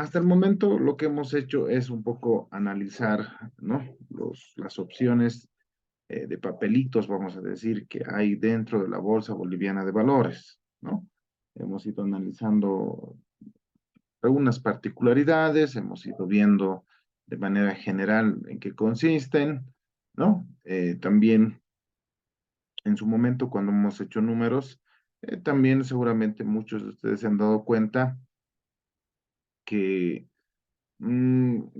Hasta el momento lo que hemos hecho es un poco analizar, ¿no? Las opciones de papelitos, vamos a decir, que hay dentro de la Bolsa Boliviana de Valores, ¿no? Hemos ido analizando algunas particularidades, hemos ido viendo de manera general en qué consisten, ¿no? También en su momento cuando hemos hecho números, también seguramente muchos de ustedes se han dado cuenta que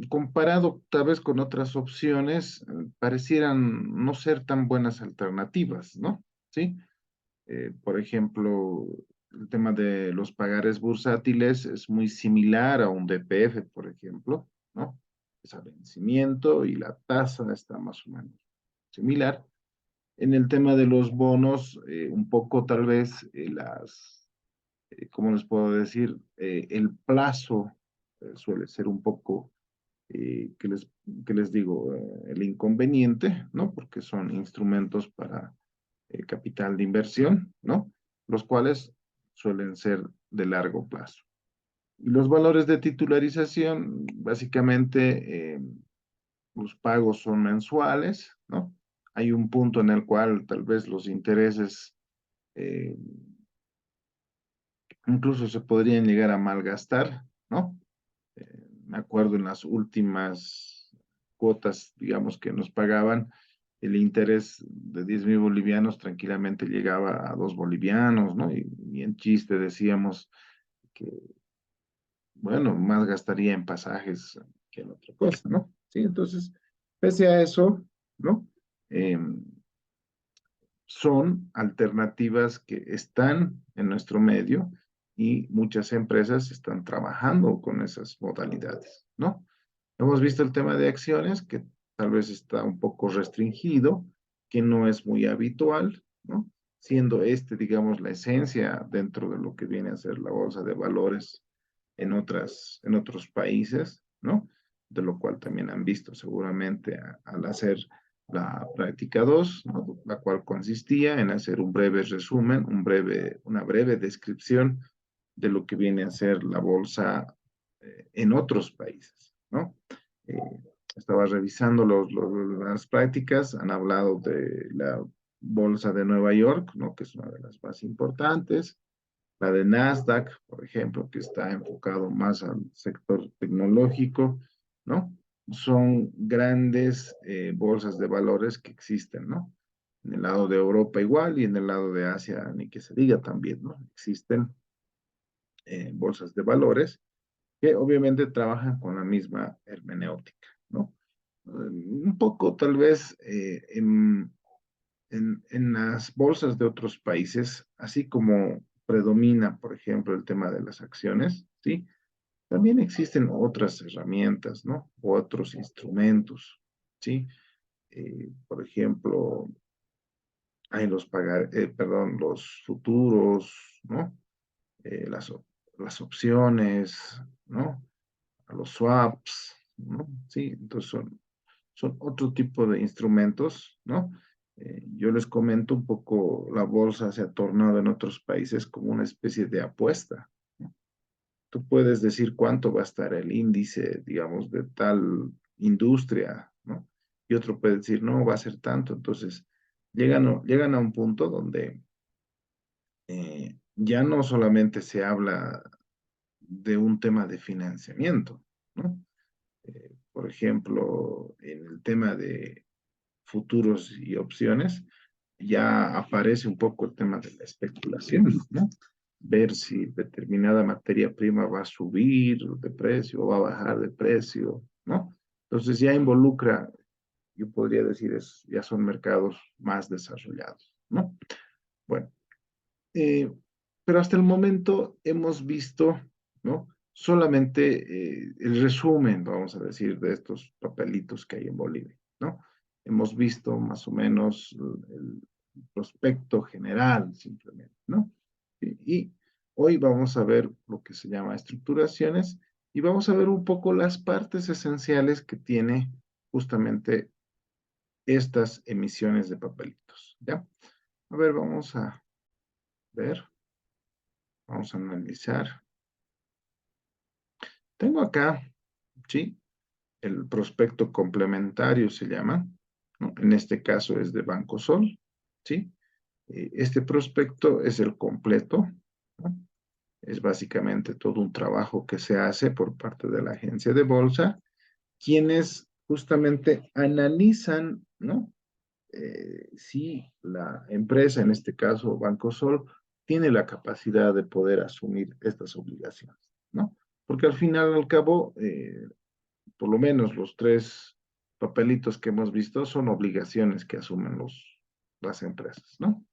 comparado tal vez con otras opciones, parecieran no ser tan buenas alternativas, ¿no? ¿Sí? Por ejemplo, el tema de los pagares bursátiles es muy similar a un DPF, por ejemplo, ¿no? Es a vencimiento y la tasa está más o menos similar. En el tema de los bonos, un poco tal vez ¿cómo les puedo decir? El plazo suele ser un poco, eh, ¿qué les, qué les digo? El inconveniente, ¿no? Porque son instrumentos para capital de inversión, ¿no? Los cuales suelen ser de largo plazo. Y los valores de titularización, básicamente, los pagos son mensuales, ¿no? Hay un punto en el cual tal vez los intereses eh, incluso se podrían llegar a malgastar, ¿no? Me acuerdo en las últimas cuotas, digamos, que nos pagaban, el interés de 10.000 bolivianos tranquilamente llegaba a 2 bolivianos, ¿no? Y en chiste decíamos que, bueno, más gastaría en pasajes que en otra cosa, ¿no? Sí, entonces, pese a eso, ¿no? Son alternativas que están en nuestro medio y muchas empresas están trabajando con esas modalidades, ¿no? Hemos visto el tema de acciones, que tal vez está un poco restringido, que no es muy habitual, ¿no? Siendo este, digamos, la esencia dentro de lo que viene a ser la bolsa de valores en otros países, ¿no? De lo cual también han visto seguramente al hacer la práctica 2, ¿no? La cual consistía en hacer un breve resumen, una breve descripción de lo que viene a ser la bolsa en otros países, ¿no? Eh, Estaba revisando las prácticas, han hablado de la bolsa de Nueva York, ¿no? Que es una de las más importantes, la de Nasdaq, por ejemplo, que está enfocado más al sector tecnológico, ¿no? Son grandes bolsas de valores que existen, ¿no? En el lado de Europa igual y en el lado de Asia, ni que se diga también, ¿no? Existen bolsas de valores que obviamente trabajan con la misma hermenéutica, ¿no? Un poco tal vez en las bolsas de otros países, así como predomina, por ejemplo, el tema de las acciones, ¿sí? También existen otras herramientas, ¿no? O otros instrumentos, ¿sí? Por ejemplo, hay perdón, los futuros, ¿no? Eh, las, las opciones, ¿no? A los swaps, ¿no? Sí, entonces son otro tipo de instrumentos, ¿no? Yo les comento un poco, la bolsa se ha tornado en otros países como una especie de apuesta, ¿no? Tú puedes decir cuánto va a estar el índice, digamos, de tal industria, ¿no? Y otro puede decir, no, va a ser tanto. Entonces, llegan a un punto donde ya no solamente se habla de un tema de financiamiento, ¿no? Por ejemplo, en el tema de futuros y opciones, ya aparece un poco el tema de la especulación, ¿no? Ver si determinada materia prima va a subir de precio o va a bajar de precio, ¿no? Entonces ya involucra, yo podría decir, ya son mercados más desarrollados, ¿no? Bueno, eh, pero hasta el momento hemos visto, ¿no? Solamente el resumen, vamos a decir, de estos papelitos que hay en Bolivia, ¿no? Hemos visto más o menos el prospecto general, simplemente, ¿no? Y hoy vamos a ver lo que se llama estructuraciones y vamos a ver un poco las partes esenciales que tiene justamente estas emisiones de papelitos, ¿ya? A ver, vamos a ver. Vamos a analizar. Tengo acá, ¿sí? El prospecto complementario se llama, ¿no? En este caso es de Banco Sol, ¿sí? Este prospecto es el completo, ¿no? Es básicamente todo un trabajo que se hace por parte de la agencia de bolsa, quienes justamente analizan, ¿no? Si la empresa, en este caso Banco Sol, tiene la capacidad de poder asumir estas obligaciones, ¿no? Porque al final, al cabo, por lo menos los tres papelitos que hemos visto son obligaciones que asumen las empresas, ¿no?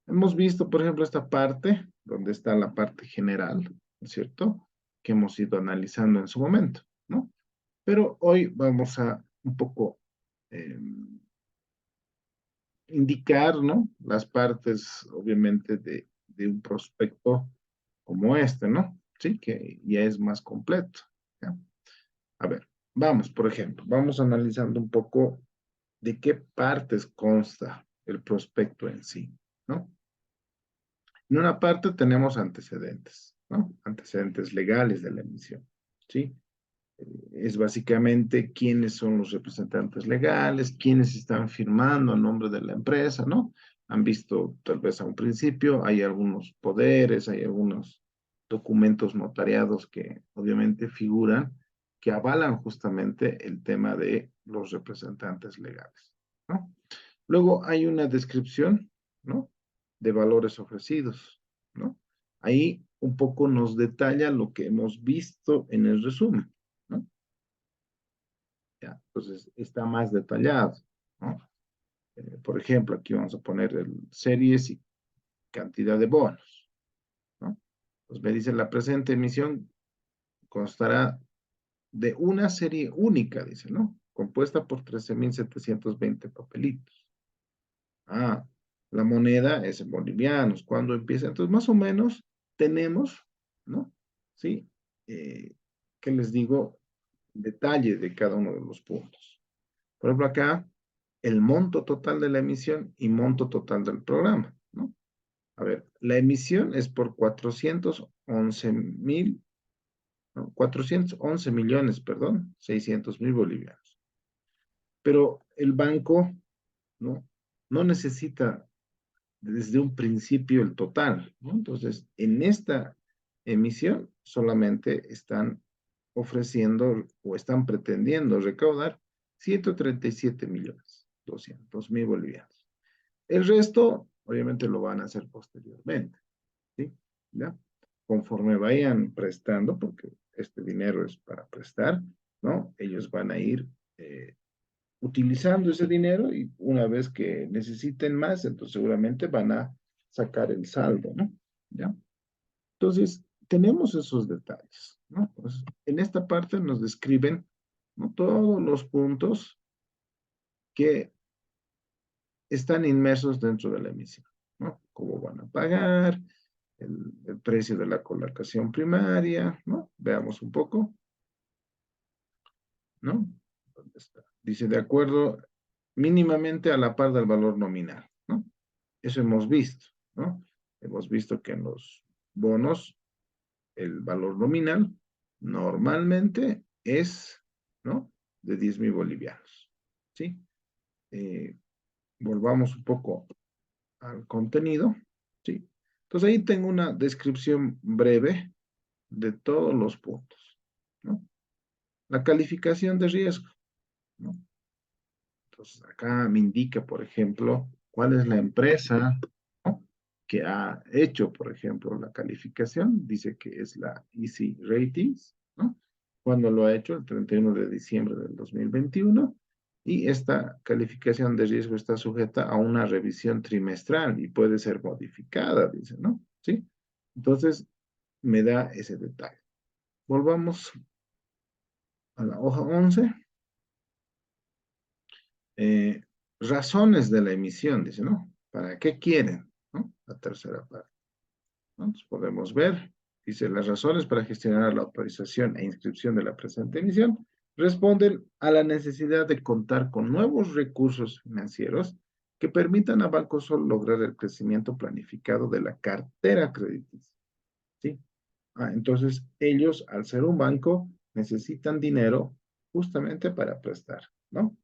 Hemos visto, por ejemplo, esta parte, donde está la parte general, ¿no es cierto? Que hemos ido analizando en su momento, ¿no? Pero hoy vamos a un poco eh, indicar, ¿no? Las partes, obviamente, de un prospecto como este, ¿no? Sí, que ya es más completo, ¿ya? A ver, vamos, por ejemplo, vamos analizando un poco de qué partes consta el prospecto en sí, ¿no? En una parte tenemos antecedentes, ¿no? Antecedentes legales de la emisión, ¿sí? Es básicamente quiénes son los representantes legales, quiénes están firmando a nombre de la empresa, ¿no? Han visto tal vez a un principio, hay algunos poderes, hay algunos documentos notariados que obviamente figuran, que avalan justamente el tema de los representantes legales, ¿no? Luego hay una descripción, ¿no? De valores ofrecidos, ¿no? Ahí un poco nos detalla lo que hemos visto en el resumen, ¿no? Ya, entonces está más detallado, ¿no? Por ejemplo, aquí vamos a poner series y cantidad de bonos, ¿no? Pues me dice la presente emisión constará de una serie única, dice, ¿no? Compuesta por 13.720 papelitos. Ah, la moneda es en bolivianos. ¿Cuándo empieza? Entonces, más o menos tenemos, ¿no? Sí. Eh, ¿Qué les digo? Detalle de cada uno de los puntos. Por ejemplo, acá, el monto total de la emisión y monto total del programa, ¿no? A ver, la emisión es por 411 mil, no, 411 millones, perdón, 600 mil bolivianos. Pero el banco, ¿no? No necesita desde un principio el total, ¿no? Entonces, en esta emisión solamente están ofreciendo o están pretendiendo recaudar 137.200.000 bolivianos. El resto, obviamente, lo van a hacer posteriormente, ¿sí? ¿Ya? Conforme vayan prestando, porque este dinero es para prestar, ¿no? Ellos van a ir utilizando ese dinero y una vez que necesiten más, entonces seguramente van a sacar el saldo, ¿no? ¿Ya? Entonces, tenemos esos detalles, ¿no? Pues, en esta parte nos describen, ¿no? Todos los puntos que están inmersos dentro de la emisión, ¿no? Cómo van a pagar, el precio de la colocación primaria, ¿no? Veamos un poco, ¿no? ¿Dónde está? Dice, de acuerdo mínimamente a la par del valor nominal, ¿no? Eso hemos visto, ¿no? Hemos visto que en los bonos el valor nominal normalmente es, ¿no? De 10.000 bolivianos, ¿sí? Eh, Volvamos un poco al contenido, ¿sí? Entonces ahí tengo una descripción breve de todos los puntos, ¿no? La calificación de riesgo, ¿no? Entonces acá me indica, por ejemplo, cuál es la empresa, ¿no? Que ha hecho, por ejemplo, la calificación. Dice que es la Easy Ratings, ¿no? Cuando lo ha hecho, el 31 de diciembre del 2021. Y esta calificación de riesgo está sujeta a una revisión trimestral y puede ser modificada, dice, ¿no? ¿Sí? Entonces, me da ese detalle. Volvamos a la hoja 11. Eh, Razones de la emisión, dice, ¿no? ¿Para qué quieren? ¿No? La tercera parte, ¿no? Entonces podemos ver, dice, las razones para gestionar la autorización e inscripción de la presente emisión responden a la necesidad de contar con nuevos recursos financieros que permitan a Banco Sol lograr el crecimiento planificado de la cartera crediticia, ¿sí? Entonces, ellos, al ser un banco, necesitan dinero justamente para prestar, ¿no?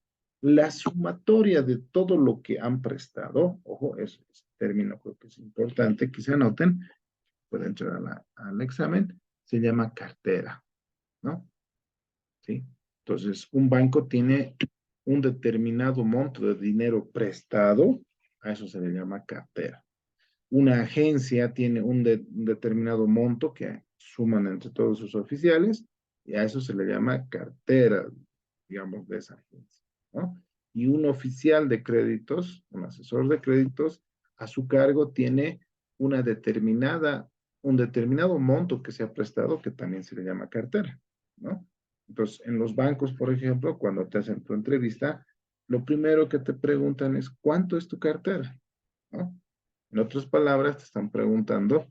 La sumatoria de todo lo que han prestado, ojo, ese término creo que es importante que se anoten, puede entrar al examen, se llama cartera, ¿no? ¿Sí? Entonces, un banco tiene un determinado monto de dinero prestado, a eso se le llama cartera. Una agencia tiene un determinado monto que suman entre todos sus oficiales y a eso se le llama cartera, digamos, de esa agencia, ¿no? Y un oficial de créditos, un asesor de créditos, a su cargo tiene una determinada, un determinado monto que se ha prestado que también se le llama cartera, ¿no? Entonces, en los bancos, por ejemplo, cuando te hacen tu entrevista, lo primero que te preguntan es, ¿cuánto es tu cartera? ¿No? En otras palabras, te están preguntando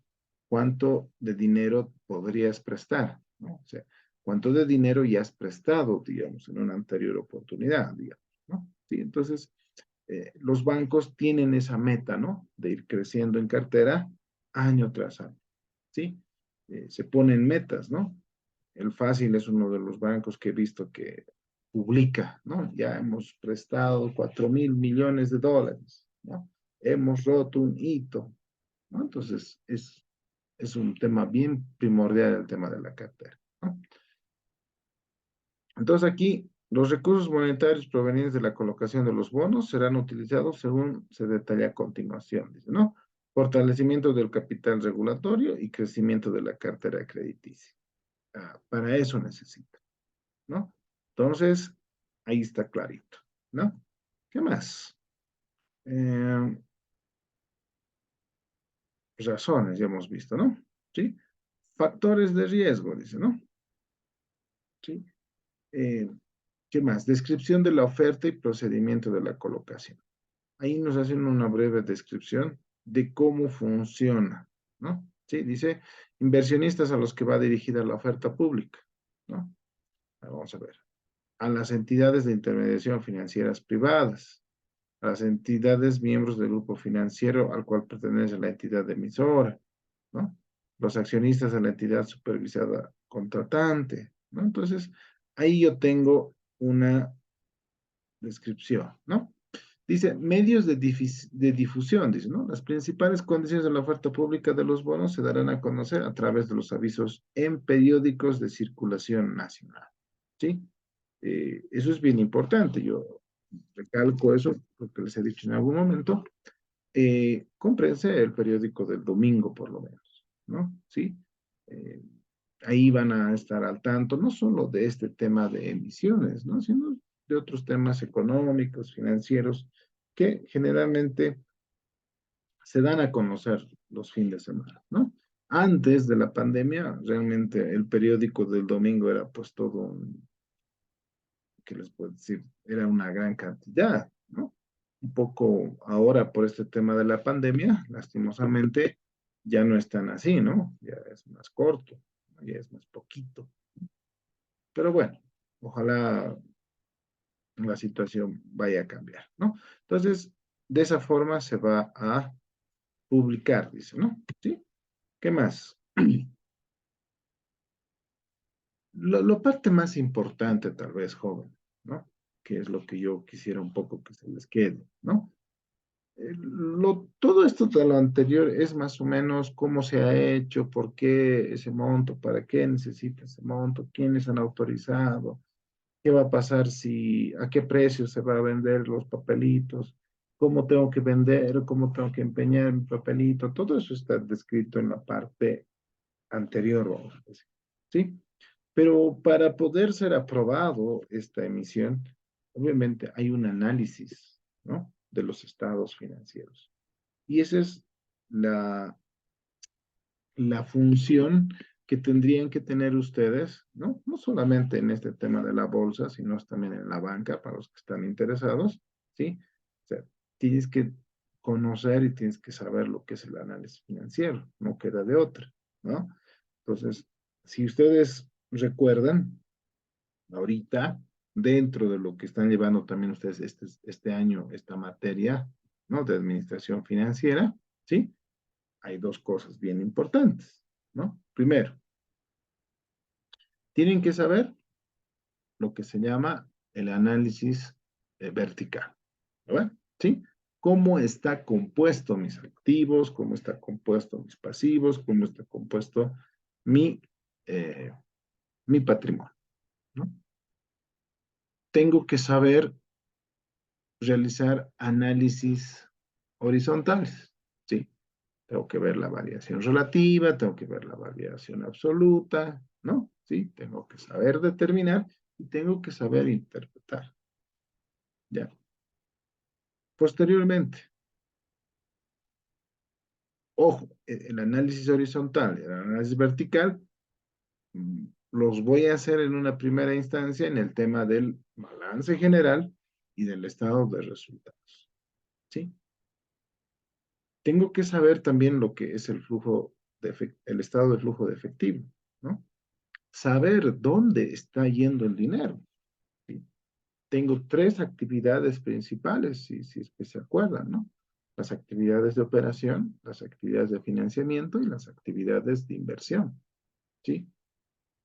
cuánto de dinero podrías prestar, ¿no? O sea, cuánto de dinero ya has prestado, digamos, en una anterior oportunidad, digamos, ¿no? Sí, entonces, los bancos tienen esa meta, ¿no? De ir creciendo en cartera año tras año, ¿sí? Se ponen metas, ¿no? El Fácil es uno de los bancos que he visto que publica, ¿no? Ya hemos prestado 4.000 millones de dólares, ¿no? Hemos roto un hito, ¿no? Entonces, es un tema bien primordial el tema de la cartera, ¿no? Entonces, aquí los recursos monetarios provenientes de la colocación de los bonos serán utilizados según se detalla a continuación, dice, ¿no? Fortalecimiento del capital regulatorio y crecimiento de la cartera crediticia. Para eso necesita, ¿no? Entonces, ahí está clarito, ¿no? ¿Qué más? Eh, razones, ya hemos visto, ¿no? ¿Sí? Factores de riesgo, dice, ¿no? ¿Sí? Eh, ¿Qué más? Descripción de la oferta y procedimiento de la colocación. Ahí nos hacen una breve descripción de cómo funciona, ¿no? Sí, dice inversionistas a los que va dirigida la oferta pública, ¿no? Vamos a ver. A las entidades de intermediación financieras privadas, a las entidades miembros del grupo financiero al cual pertenece la entidad emisora, ¿no? Los accionistas a la entidad supervisada contratante, ¿no? Entonces, ahí yo tengo una descripción, ¿no? Dice, medios de difusión, dice, ¿no? Las principales condiciones de la oferta pública de los bonos se darán a conocer a través de los avisos en periódicos de circulación nacional, ¿sí? Eso es bien importante, yo recalco eso porque les he dicho en algún momento, cómprense el periódico del domingo por lo menos, ¿no? ¿Sí? Eh, Ahí van a estar al tanto, no solo de este tema de emisiones, ¿no? Sino de otros temas económicos, financieros, que generalmente se dan a conocer los fines de semana, ¿no? Antes de la pandemia, realmente el periódico del domingo era pues todo un, ¿qué les puedo decir? Era una gran cantidad, ¿no? Un poco ahora por este tema de la pandemia, lastimosamente, ya no es tan así, ¿no? Ya es más corto, ¿no? Ya es más poquito. Pero bueno, ojalá la situación vaya a cambiar, ¿no? Entonces, de esa forma se va a publicar, dice, ¿no? ¿Sí? ¿Qué más? Lo parte más importante, tal vez, joven, ¿no? Que es lo que yo quisiera un poco que se les quede, ¿no? Todo esto de lo anterior es más o menos cómo se ha hecho, por qué ese monto, para qué necesita ese monto, quiénes han autorizado, qué va a pasar si, a qué precio se va a vender los papelitos, cómo tengo que vender, cómo tengo que empeñar mi papelito, todo eso está descrito en la parte anterior, vamos a decir, ¿sí? Pero para poder ser aprobado esta emisión, obviamente hay un análisis, ¿no? De los estados financieros. Y esa es la, la función que tendrían que tener ustedes, ¿no? No solamente en este tema de la bolsa, sino también en la banca, para los que están interesados, ¿sí? O sea, tienes que conocer y tienes que saber lo que es el análisis financiero, no queda de otra, ¿no? Entonces, si ustedes recuerdan, ahorita, dentro de lo que están llevando también ustedes este año, esta materia, ¿no? De administración financiera, ¿sí? Hay dos cosas bien importantes, ¿no? Primero, Tienen que saber lo que se llama el análisis vertical. ¿Verdad? ¿Sí? Cómo está compuesto mis activos, cómo está compuesto mis pasivos, cómo está compuesto mi, eh, mi patrimonio, ¿no? Tengo que saber realizar análisis horizontales, ¿sí? Tengo que ver la variación relativa, tengo que ver la variación absoluta, ¿no? Sí, tengo que saber determinar y tengo que saber interpretar, ¿ya? Posteriormente, ojo, el análisis horizontal y el análisis vertical los voy a hacer en una primera instancia en el tema del balance general y del estado de resultados, ¿sí? Tengo que saber también lo que es el flujo el estado de flujo de efectivo, ¿no? Saber dónde está yendo el dinero, ¿sí? Tengo tres actividades principales, si es que se acuerdan, ¿no? Las actividades de operación, las actividades de financiamiento y las actividades de inversión, ¿sí?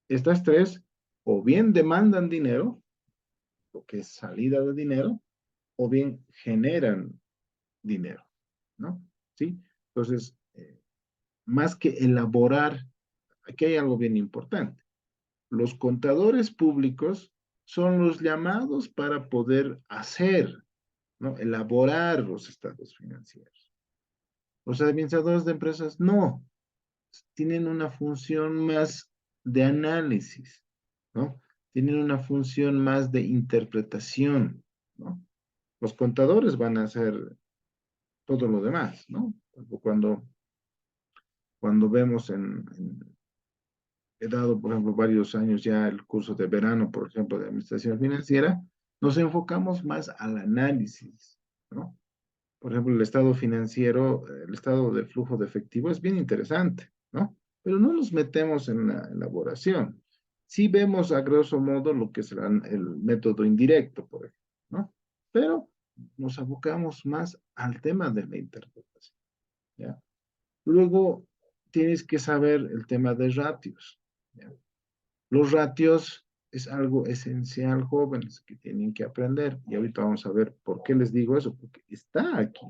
Estas tres o bien demandan dinero, lo que es salida de dinero, o bien generan dinero, ¿no? ¿Sí? Entonces, más que elaborar, aquí hay algo bien importante. Los contadores públicos son los llamados para poder hacer, ¿no? Elaborar los estados financieros. Los administradores de empresas no, tienen una función más de análisis, ¿no? Tienen una función más de interpretación, ¿no? Los contadores van a hacer todo lo demás, ¿no? Cuando vemos he dado, por ejemplo, varios años ya el curso de verano, por ejemplo, de administración financiera, nos enfocamos más al análisis, ¿no? Por ejemplo, el estado financiero, el estado de flujo de efectivo es bien interesante, ¿no? Pero no nos metemos en la elaboración. Sí vemos a grosso modo lo que será el método indirecto, por ejemplo, ¿no? Pero nos abocamos más al tema de la interpretación, ¿ya? Luego tienes que saber el tema de ratios, ¿ya? Los ratios es algo esencial, jóvenes, que tienen que aprender. Y ahorita vamos a ver por qué les digo eso, porque está aquí,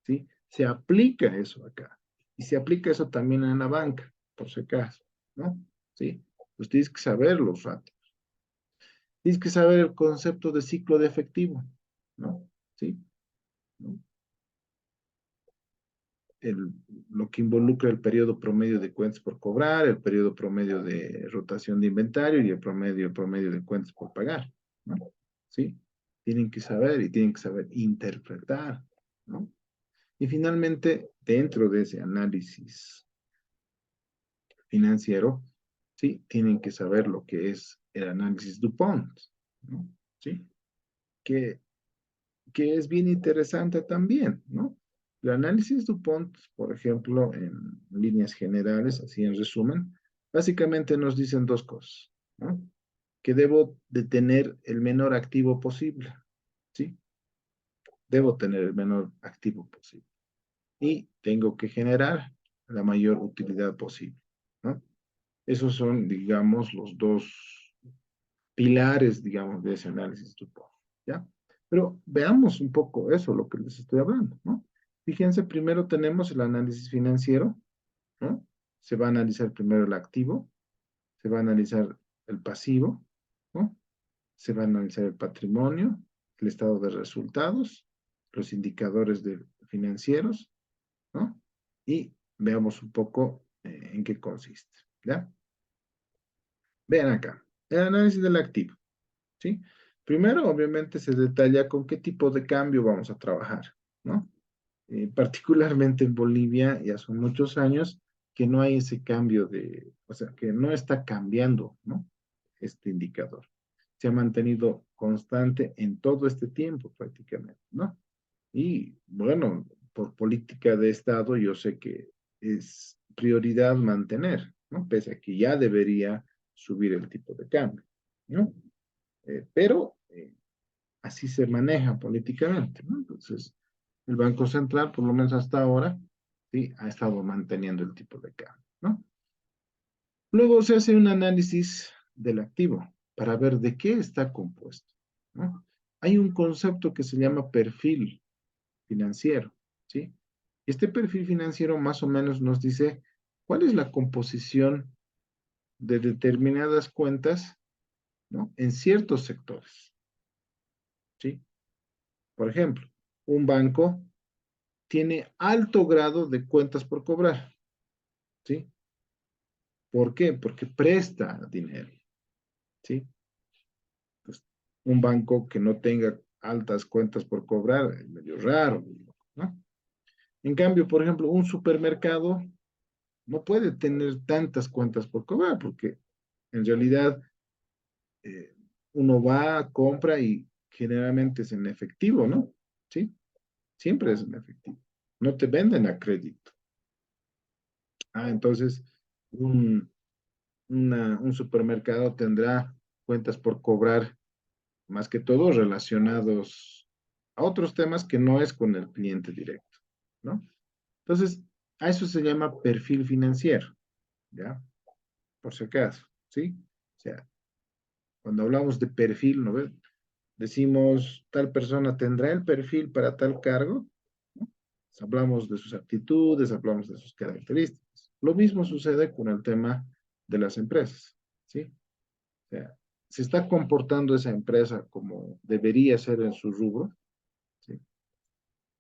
¿sí? Se aplica eso acá. Y se aplica eso también en la banca, por si acaso, ¿no? ¿Sí? Pues tienes que saber los ratios. Tienes que saber el concepto de ciclo de efectivo, ¿no? ¿Sí? ¿No? el, lo que involucra el periodo promedio de cuentas por cobrar, el periodo promedio de rotación de inventario y el promedio de cuentas por pagar, ¿no? ¿Sí? Tienen que saber y tienen que saber interpretar, ¿no? Y finalmente, dentro de ese análisis financiero, ¿sí? Tienen que saber lo que es el análisis DuPont, ¿no? ¿Sí? Que que es bien interesante también, ¿no? El análisis DuPont, por ejemplo, en líneas generales, así en resumen, básicamente nos dicen dos cosas, ¿no? Que debo de tener el menor activo posible, ¿sí? Debo tener el menor activo posible. Y tengo que generar la mayor utilidad posible, ¿no? Esos son, digamos, los dos pilares, digamos, de ese análisis DuPont, ¿ya? Pero veamos un poco eso, lo que les estoy hablando, ¿no? Fíjense, primero tenemos el análisis financiero, ¿no? Se va a analizar primero el activo, se va a analizar el pasivo, ¿no? Se va a analizar el patrimonio, el estado de resultados, los indicadores financieros, ¿no? Y veamos un poco en qué consiste, ¿ya? Vean acá, el análisis del activo. ¿Sí? Primero, obviamente, se detalla con qué tipo de cambio vamos a trabajar, ¿no? Particularmente en Bolivia, ya son muchos años que no hay ese cambio o sea, que no está cambiando, ¿no? Este indicador. Se ha mantenido constante en todo este tiempo prácticamente, ¿no? Y bueno, por política de Estado, yo sé que es prioridad mantener, ¿no? Pese a que ya debería subir el tipo de cambio, ¿no? Pero así se maneja políticamente, ¿no? Entonces, el Banco Central, por lo menos hasta ahora, sí, ha estado manteniendo el tipo de cambio, ¿no? Luego se hace un análisis del activo para ver de qué está compuesto, ¿no? Hay un concepto que se llama perfil financiero, ¿sí? Este perfil financiero más o menos nos dice cuál es la composición de determinadas cuentas, ¿no? En ciertos sectores, ¿sí? Por ejemplo, un banco tiene alto grado de cuentas por cobrar, ¿sí? ¿Por qué? Porque presta dinero, ¿sí? Pues, un banco que no tenga altas cuentas por cobrar es medio raro, ¿no? En cambio, por ejemplo, un supermercado no puede tener tantas cuentas por cobrar porque en realidad eh, uno va, compra y generalmente es en efectivo, ¿no? ¿Sí? Siempre es en efectivo. No te venden a crédito. Entonces, un, un supermercado tendrá cuentas por cobrar más que todo relacionados a otros temas que no es con el cliente directo, ¿no? Entonces, a eso se llama perfil financiero, ¿ya? Por si acaso, ¿sí? O sea, cuando hablamos de perfil, ¿no ves? Decimos, tal persona tendrá el perfil para tal cargo, ¿no? Hablamos de sus actitudes, hablamos de sus características. Lo mismo sucede con el tema de las empresas, ¿sí? O sea, se está comportando esa empresa como debería ser en su rubro, ¿sí?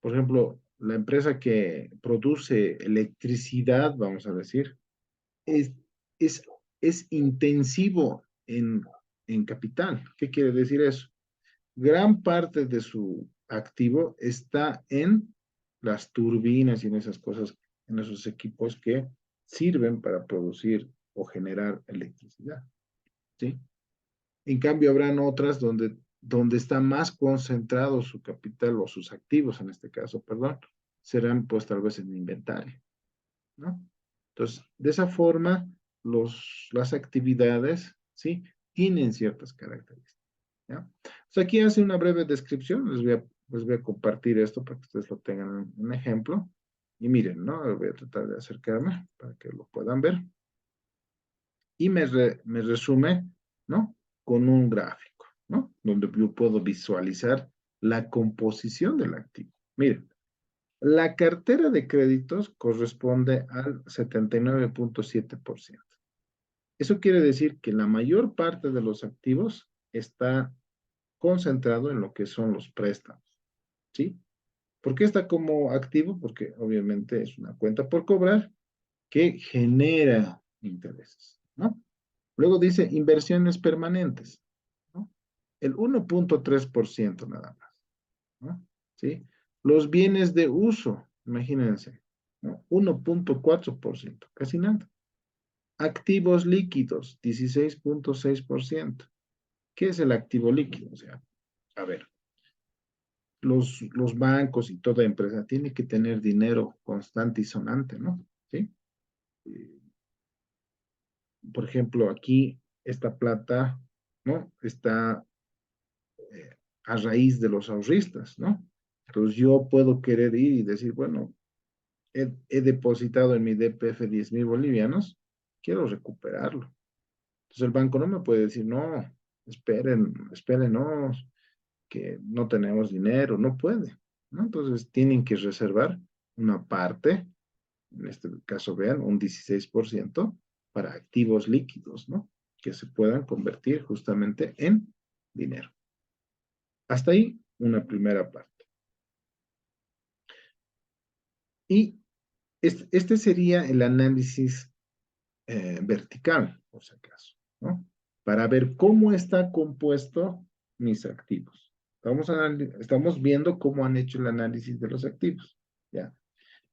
Por ejemplo, la empresa que produce electricidad, vamos a decir, es, es, es intensivo en capital. ¿Qué quiere decir eso? Gran parte de su activo está en las turbinas y en esas cosas, en esos equipos que sirven para producir o generar electricidad, ¿sí? En cambio, habrán otras donde está más concentrado su capital o sus activos, en este caso, perdón, serán pues tal vez en inventario, ¿no? Entonces, de esa forma, las actividades, ¿sí? Tienen ciertas características, ¿ya? O sea, aquí hace una breve descripción, les voy a compartir esto para que ustedes lo tengan en un ejemplo. Y miren, ¿no? Voy a tratar de acercarme para que lo puedan ver. Y me resume, ¿no? Con un gráfico, ¿no? Donde yo puedo visualizar la composición del activo. Miren, la cartera de créditos corresponde al 79.7%. Eso quiere decir que la mayor parte de los activos está concentrado en lo que son los préstamos, ¿sí? ¿Por qué está como activo? Porque obviamente es una cuenta por cobrar que genera intereses, ¿no? Luego dice inversiones permanentes, ¿no? El 1.3% nada más, ¿no? ¿Sí? Los bienes de uso, imagínense, ¿no? 1.4%, casi nada. Activos líquidos, 16.6%. ¿Qué es el activo líquido? O sea, a ver, los bancos y toda empresa tiene que tener dinero constante y sonante, ¿no? ¿Sí? Eh, Por ejemplo, aquí esta plata, ¿no? Está a raíz de los ahorristas, ¿no? Entonces yo puedo querer ir y decir, bueno, he depositado en mi DPF 10,000 bolivianos, quiero recuperarlo. Entonces el banco no me puede decir, no, espérenos, que no tenemos dinero, no puede, ¿no? Entonces tienen que reservar una parte, en este caso vean, un 16% para activos líquidos, ¿no? Que se puedan convertir justamente en dinero. Hasta ahí una primera parte. Y este sería el análisis vertical, por si acaso, ¿no? Para ver cómo está compuesto mis activos. Estamos viendo cómo han hecho el análisis de los activos, ¿ya?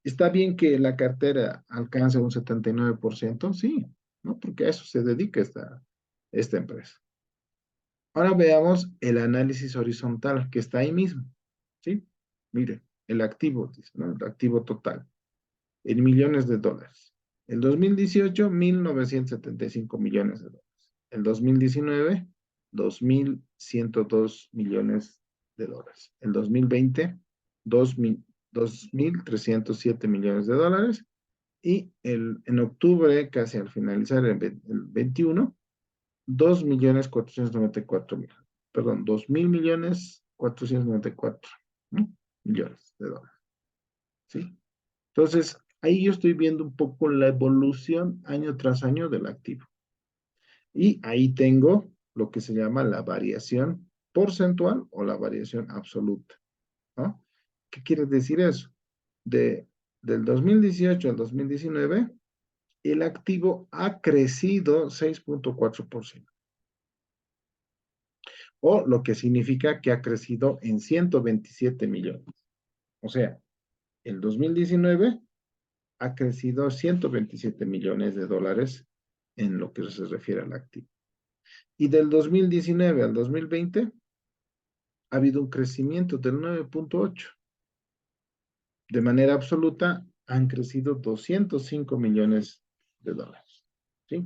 ¿Está bien que la cartera alcance un 79%? Sí, ¿no? Porque a eso se dedica esta empresa. Ahora veamos el análisis horizontal que está ahí mismo, ¿sí? Mire, el activo, dice, ¿no? El activo total, en millones de dólares. El 2018, 1.975 millones de dólares. El 2019, 2.102 millones de dólares. El 2020, 2.307 millones de dólares. Y en octubre, casi al finalizar el 21, 2.494.000, perdón, 2.494.000, ¿no? Millones de dólares, ¿sí? Entonces, ahí yo estoy viendo un poco la evolución año tras año del activo. Y ahí tengo lo que se llama la variación porcentual o la variación absoluta, ¿no? ¿Qué quiere decir eso? Del 2018 al 2019, el activo ha crecido 6.4%, o lo que significa que ha crecido en 127 millones. O sea, el 2019 ha crecido 127 millones de dólares en lo que se refiere al activo. Y del 2019 al 2020 ha habido un crecimiento del 9.8. De manera absoluta han crecido 205 millones de dólares. ¿Sí?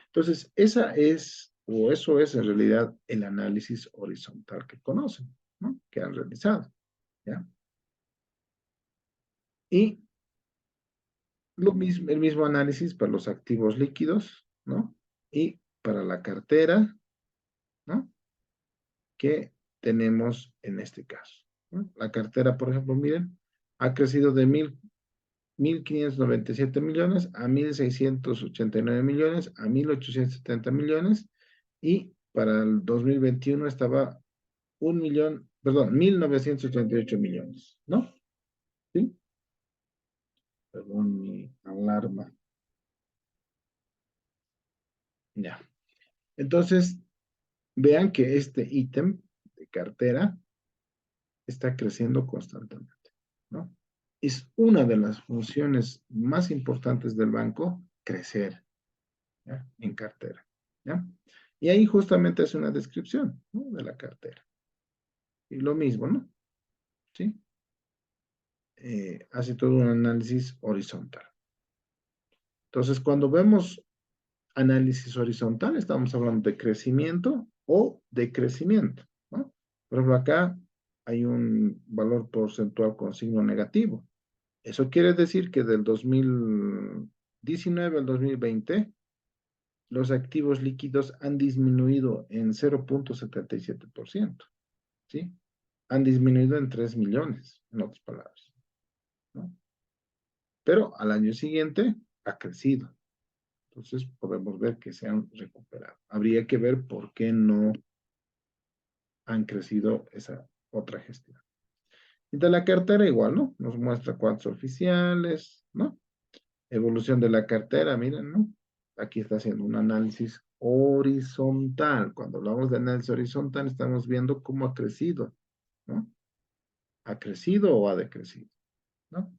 Entonces, esa es, o eso es en realidad el análisis horizontal que conocen, ¿no? Que han realizado. ¿Ya? Y el mismo análisis para los activos líquidos, ¿no? Y para la cartera, ¿no? Que tenemos en este caso, ¿no? La cartera, por ejemplo, miren, ha crecido de 1.597 millones a 1.689 millones a 1.870 millones, y para el 2021 estaba 1.988 millones, ¿no? ¿Sí? Perdón, mi alarma. Ya. Entonces, vean que este ítem de cartera está creciendo constantemente, ¿no? Es una de las funciones más importantes del banco, crecer, ¿ya? En cartera, ¿ya? Y ahí justamente hace una descripción, ¿no? De la cartera. Y lo mismo, ¿no? ¿Sí? Hace todo un análisis horizontal. Entonces, cuando vemos análisis horizontal, estamos hablando de crecimiento o decrecimiento, ¿no? Por ejemplo, acá hay un valor porcentual con signo negativo. Eso quiere decir que del 2019 al 2020, los activos líquidos han disminuido en 0.77%, ¿sí? Han disminuido en 3 millones, en otras palabras, ¿no? Pero al año siguiente ha crecido. Entonces podemos ver que se han recuperado. Habría que ver por qué no han crecido esa otra gestión. Y de la cartera igual, ¿no? Nos muestra cuántos oficiales, ¿no? Evolución de la cartera, miren, ¿no? Aquí está haciendo un análisis horizontal. Cuando hablamos de análisis horizontal, estamos viendo cómo ha crecido, ¿no? ¿Ha crecido o ha decrecido? ¿No?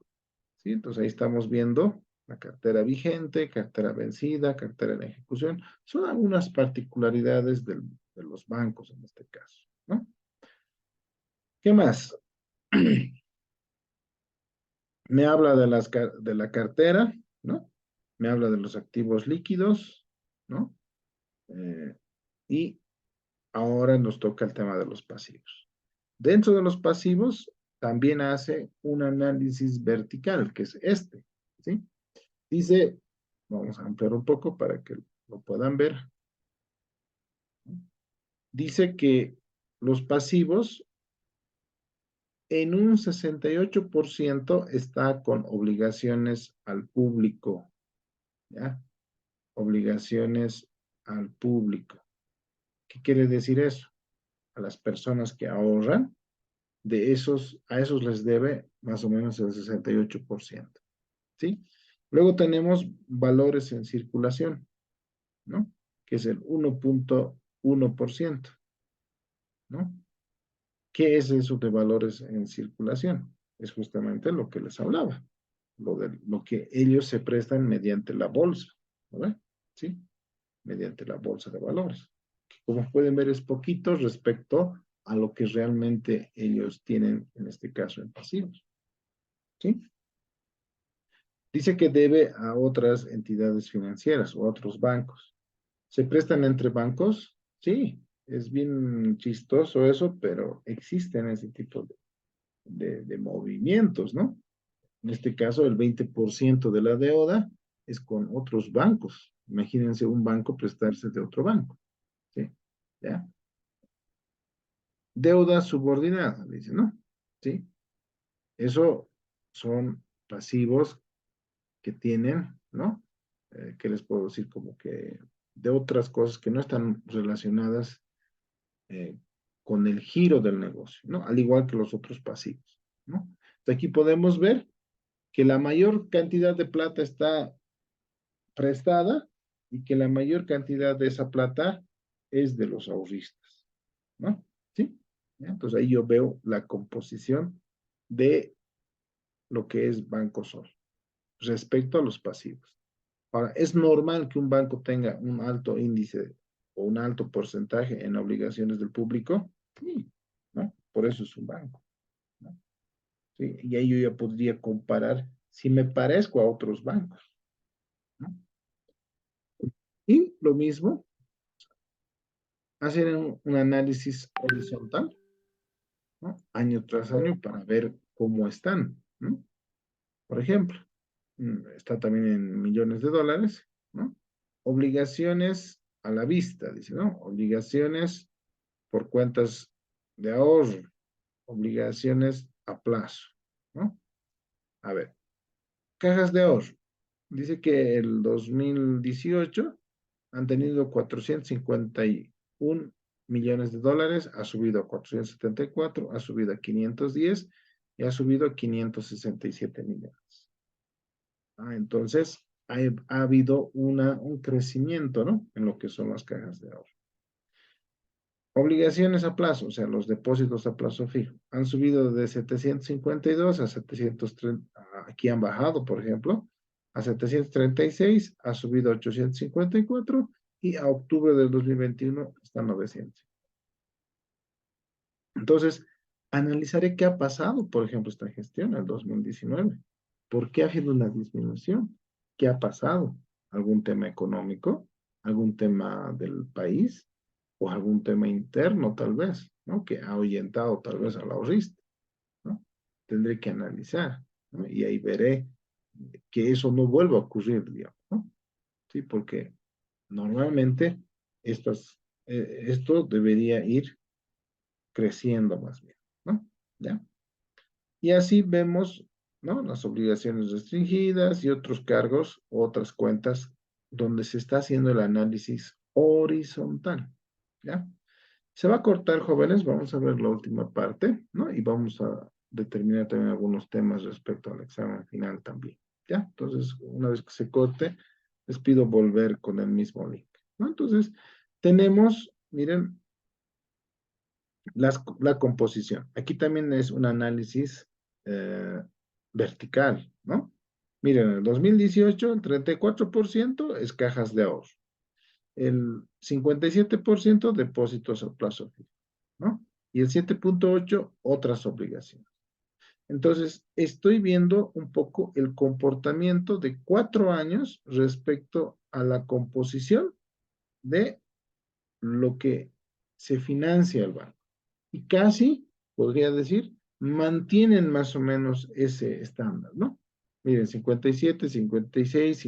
¿Sí? Entonces ahí estamos viendo la cartera vigente, cartera vencida, cartera en ejecución. Son algunas particularidades de los bancos en este caso, ¿no? ¿Qué más? Me habla de la cartera, ¿no? Me habla de los activos líquidos, ¿no? Eh, y ahora nos toca el tema de los pasivos. Dentro de los pasivos, también hace un análisis vertical, que es este, ¿sí? Dice, vamos a ampliar un poco para que lo puedan ver. Dice que los pasivos en un 68% está con obligaciones al público, ¿ya? Obligaciones al público. ¿Qué quiere decir eso? A las personas que ahorran, a esos les debe más o menos el 68%, ¿sí? Luego tenemos valores en circulación, ¿no? Que es el 1.1%, ¿no? ¿Qué es eso de valores en circulación? Es justamente lo que les hablaba, lo que ellos se prestan mediante la bolsa, ¿no? ¿Sí? Mediante la bolsa de valores. Como pueden ver, es poquito respecto a lo que realmente ellos tienen, en este caso, en pasivos, ¿sí? Dice que debe a otras entidades financieras o a otros bancos. ¿Se prestan entre bancos? Sí, es bien chistoso eso, pero existen ese tipo de movimientos, ¿no? En este caso, el 20% de la deuda es con otros bancos. Imagínense un banco prestarse de otro banco. ¿sí? ¿Ya? Deuda subordinada, dice, ¿no? ¿Sí? Eso son pasivos que tienen, ¿no? ¿Qué les puedo decir? Como que de otras cosas que no están relacionadas eh, con el giro del negocio, ¿no? Al igual que los otros pasivos, ¿no? Entonces aquí podemos ver que la mayor cantidad de plata está prestada y que la mayor cantidad de esa plata es de los ahorristas, ¿no? ¿Sí? ¿Ya? Entonces ahí yo veo la composición de lo que es Banco Sol respecto a los pasivos. Ahora, ¿es normal que un banco tenga un alto índice o un alto porcentaje en obligaciones del público? Sí, ¿no? Por eso es un banco, ¿no? Sí, y ahí yo ya podría comparar si me parezco a otros bancos, ¿no? Y lo mismo, hacer un análisis horizontal, ¿no? Año tras año para ver cómo están, ¿no? Por ejemplo, está también en millones de dólares, ¿no? Obligaciones a la vista, dice, ¿no? Obligaciones por cuentas de ahorro, obligaciones a plazo, ¿no? A ver, cajas de ahorro. Dice que el 2018 han tenido 451 millones de dólares, ha subido a 474, ha subido a 510 y ha subido a 567 millones. Entonces, ha habido un crecimiento, ¿no? En lo que son las cajas de ahorro. Obligaciones a plazo, o sea, los depósitos a plazo fijo, han subido de 752 a 730, aquí han bajado, por ejemplo, a 736, ha subido a 854 y a octubre del 2021 está 900. Entonces, analizaré qué ha pasado, por ejemplo, esta gestión en el 2019. ¿Por qué ha habido una disminución? ¿Qué ha pasado? ¿Algún tema económico? ¿Algún tema del país? ¿O algún tema interno, tal vez, ¿no? Que ha ahuyentado tal vez al ahorrista, ¿no? Tendré que analizar, ¿no? Y ahí veré que eso no vuelva a ocurrir, digamos, ¿no? Sí, porque normalmente esto debería ir creciendo más bien, ¿no? ¿Ya? Y así vemos, ¿no? Las obligaciones restringidas y otros cargos, otras cuentas, donde se está haciendo el análisis horizontal, ¿ya? Se va a cortar, jóvenes, vamos a ver la última parte, ¿no? Y vamos a determinar también algunos temas respecto al examen final también, ¿ya? Entonces, una vez que se corte, les pido volver con el mismo link, ¿no? Entonces, tenemos, miren, la composición. Aquí también es un análisis eh, vertical, ¿no? Miren, en el 2018 el 34% es cajas de ahorro, el 57% depósitos a plazo fijo, ¿no? Y el 7.8 otras obligaciones. Entonces, estoy viendo un poco el comportamiento de 4 años respecto a la composición de lo que se financia el banco y casi, podría decir, mantienen más o menos ese estándar, ¿no? Miren, 57, 56,